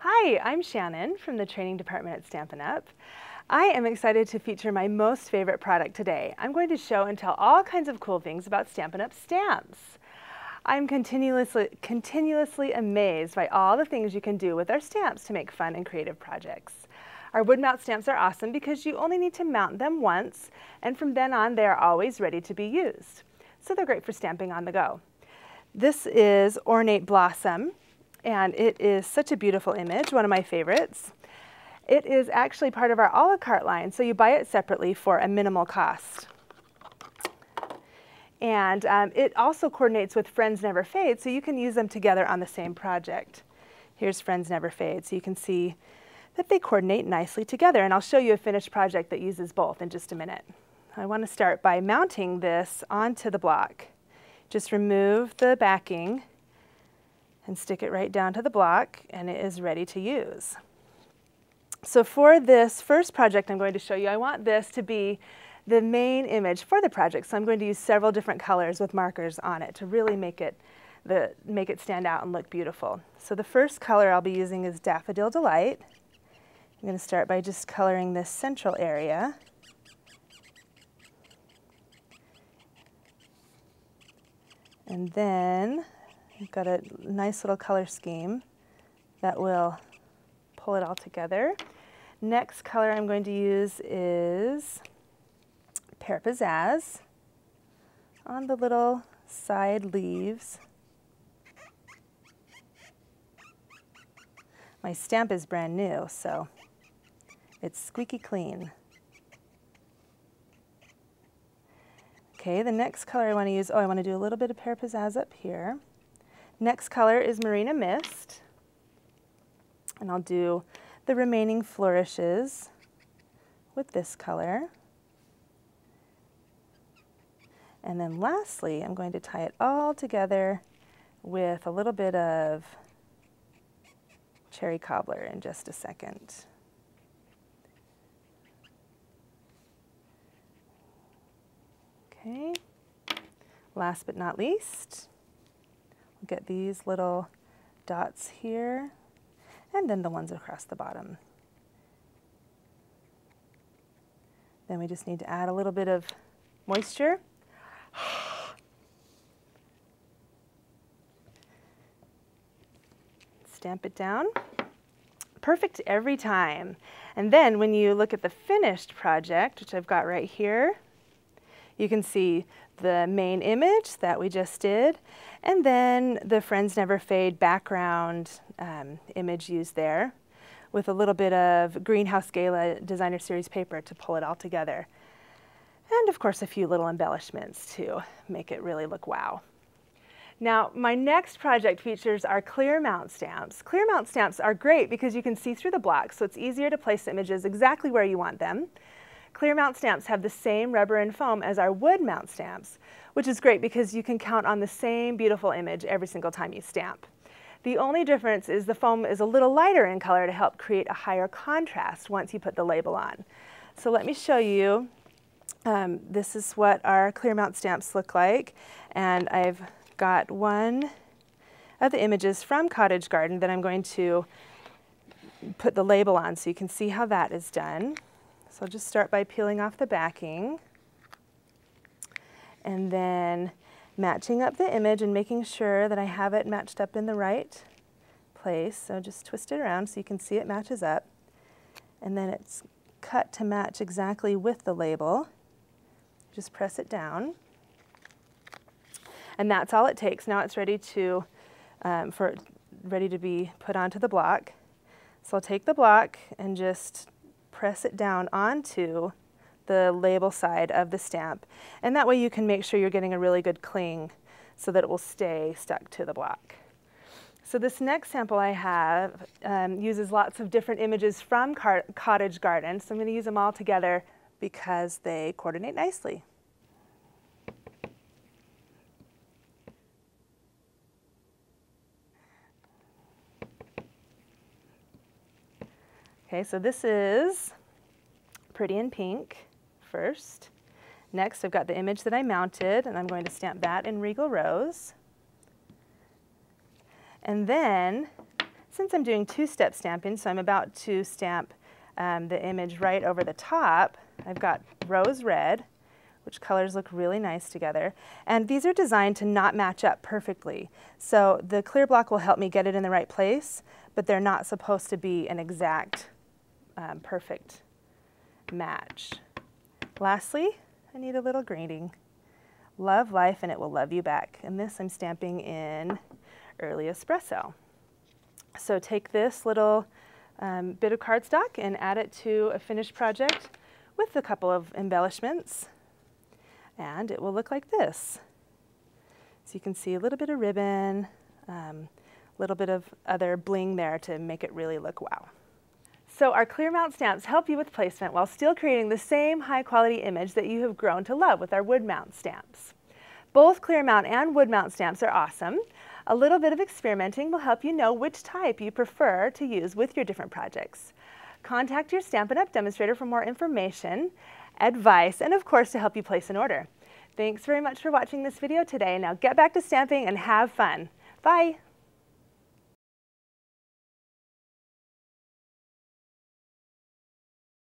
Hi, I'm Shannon from the training department at Stampin' Up! I am excited to feature my most favorite product today. I'm going to show and tell all kinds of cool things about Stampin' Up! Stamps. I'm continuously amazed by all the things you can do with our stamps to make fun and creative projects. Our wood mount stamps are awesome because you only need to mount them once, and from then on they are always ready to be used. So they're great for stamping on the go. This is Ornate Blossom, and it is such a beautiful image, one of my favorites. It is actually part of our a la carte line, so you buy it separately for a minimal cost. And it also coordinates with Friends Never Fade, so you can use them together on the same project. Here's Friends Never Fade, so you can see that they coordinate nicely together, and I'll show you a finished project that uses both in just a minute. I want to start by mounting this onto the block. Just remove the backing and stick it right down to the block, and it is ready to use. So for this first project I'm going to show you, I want this to be the main image for the project. So I'm going to use several different colors with markers on it to really make it stand out and look beautiful. So the first color I'll be using is Daffodil Delight. I'm going to start by just coloring this central area. And then I've got a nice little color scheme that will pull it all together. Next color I'm going to use is Pear Pizzazz on the little side leaves. My stamp is brand new, so it's squeaky clean. Okay, the next color I want to use, I want to do a little bit of Pear Pizzazz up here. Next color is Marina Mist, and I'll do the remaining flourishes with this color. And then lastly, I'm going to tie it all together with a little bit of Cherry Cobbler in just a second. Okay, last but not least, we'll get these little dots here, and then the ones across the bottom. Then we just need to add a little bit of moisture. Stamp it down. Perfect every time. And then when you look at the finished project, which I've got right here, you can see the main image that we just did, and then the Friends Never Fade background image used there with a little bit of Greenhouse Gala Designer Series paper to pull it all together. And of course a few little embellishments to make it really look wow. Now my next project features our clear mount stamps. Clear mount stamps are great because you can see through the blocks, so it's easier to place images exactly where you want them. Clear mount stamps have the same rubber and foam as our wood mount stamps, which is great because you can count on the same beautiful image every single time you stamp. The only difference is the foam is a little lighter in color to help create a higher contrast once you put the label on. So let me show you. This is what our clear mount stamps look like, and I've got one of the images from Cottage Garden that I'm going to put the label on so you can see how that is done. So I'll just start by peeling off the backing and then matching up the image and making sure that I have it matched up in the right place. So just twist it around so you can see it matches up. And then it's cut to match exactly with the label. Just press it down. And that's all it takes. Now it's ready to be put onto the block. So I'll take the block and just press it down onto the label side of the stamp, and that way you can make sure you're getting a really good cling so that it will stay stuck to the block. So this next sample I have uses lots of different images from Cottage Garden, so I'm going to use them all together because they coordinate nicely. Okay, so this is Pretty in Pink first. Next, I've got the image that I mounted, and I'm going to stamp that in Regal Rose. And then Since I'm doing two-step stamping, so I'm about to stamp the image right over the top, I've got rose red, which colors look really nice together. And these are designed to not match up perfectly. So the clear block will help me get it in the right place, but they're not supposed to be an exact perfect match. Lastly, I need a little greening. Love life and it will love you back. And this I'm stamping in Early Espresso. So take this little bit of cardstock and add it to a finished project with a couple of embellishments. And it will look like this. So you can see a little bit of ribbon, a little bit of other bling there to make it really look wow. So our clear mount stamps help you with placement while still creating the same high quality image that you have grown to love with our wood mount stamps. Both clear mount and wood mount stamps are awesome. A little bit of experimenting will help you know which type you prefer to use with your different projects. Contact your Stampin' Up! Demonstrator for more information, advice, and of course to help you place an order. Thanks very much for watching this video today. Now get back to stamping and have fun. Bye!